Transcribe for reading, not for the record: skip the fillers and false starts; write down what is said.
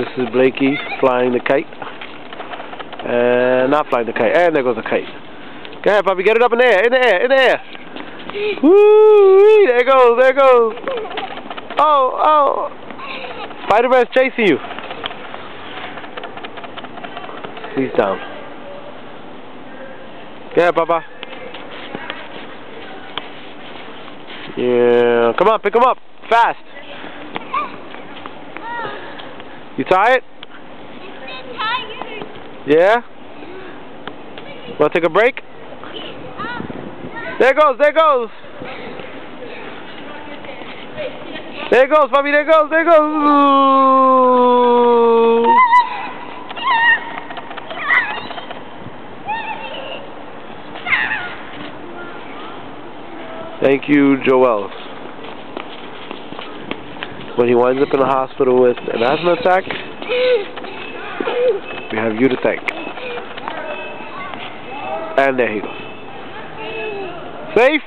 This is Blakey flying the kite. Not flying the kite. And there goes the kite. Go ahead, puppy. Get it up in the air. In the air. In the air. Woo! There it goes. There it goes. Oh, oh. Spider-Man's chasing you. He's down. Go ahead, Papa. Yeah. Come on, pick him up. Fast. You tired? Yeah? Want to take a break? There it goes, there it goes. There it goes, puppy, there it goes, there it goes. Ooh. Thank you, Joel. When he winds up in the hospital with an asthma attack, we have you to thank. And there he goes. Safe?